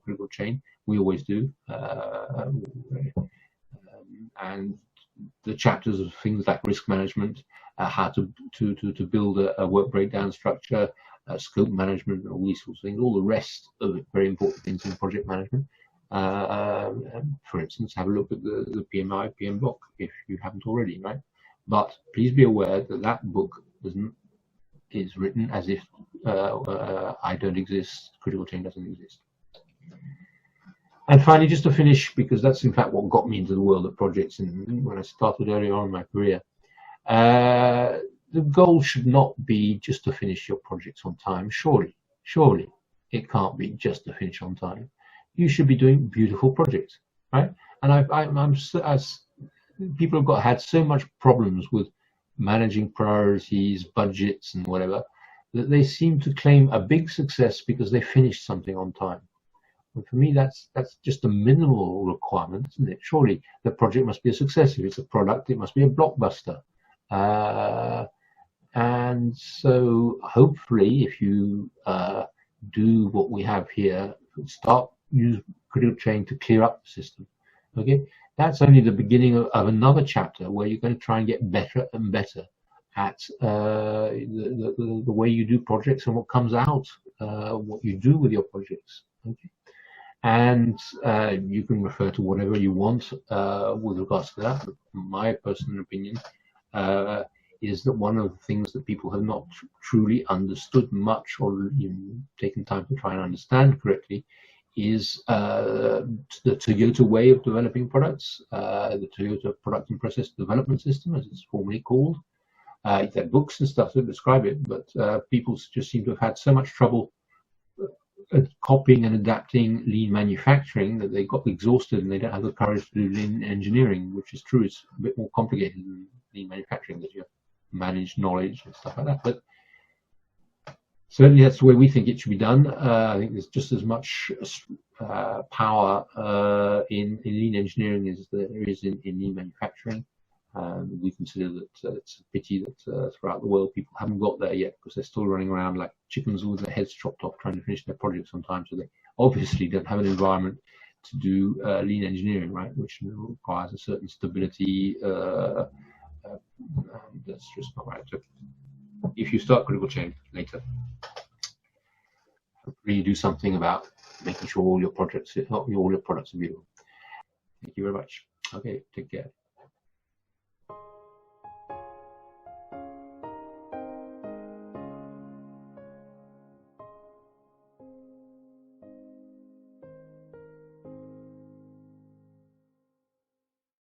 critical chain. We always do. And the chapters of things like risk management, how to build a work breakdown structure, scope management, all these sorts of things, all the rest of it, very important things in project management. For instance, have a look at the PMI, PMBOK if you haven't already, right? But please be aware that that book is written as if I don't exist, critical chain doesn't exist. And finally, just to finish, because that's in fact what got me into the world of projects and when I started earlier on in my career, the goal should not be just to finish your projects on time. Surely it can't be just to finish on time. You should be doing beautiful projects, right? And as people have had so much problems with managing priorities, budgets, and whatever, that they seem to claim a big success because they finished something on time. And for me, that's just a minimal requirement, isn't it? Surely the project must be a success. If it's a product, it must be a blockbuster. And so hopefully, if you do what we have here, use critical chain to clear up the system. Okay, that's only the beginning of another chapter where you're going to try and get better and better at the way you do projects and what comes out, what you do with your projects. Okay. And you can refer to whatever you want with regards to that. My personal opinion is that one of the things that people have not truly understood much or even taken time to try and understand correctly is the Toyota way of developing products, the Toyota Product and Process Development System, as it's formally called. There are books and stuff that describe it, but people just seem to have had so much trouble copying and adapting lean manufacturing that they got exhausted and they don't have the courage to do lean engineering, which is true. It's a bit more complicated than lean manufacturing, that you have to manage knowledge and stuff like that. But certainly that's the way we think it should be done. I think there's just as much power in lean engineering as there is in lean manufacturing. We consider that it's a pity that throughout the world people haven't got there yet because they're still running around like chickens with their heads chopped off trying to finish their projects on time. So they obviously don't have an environment to do lean engineering, right, which requires a certain stability. That's just not right. So if you start critical chain later, really do something about making sure all your products are beautiful. Thank you very much. Okay, take care.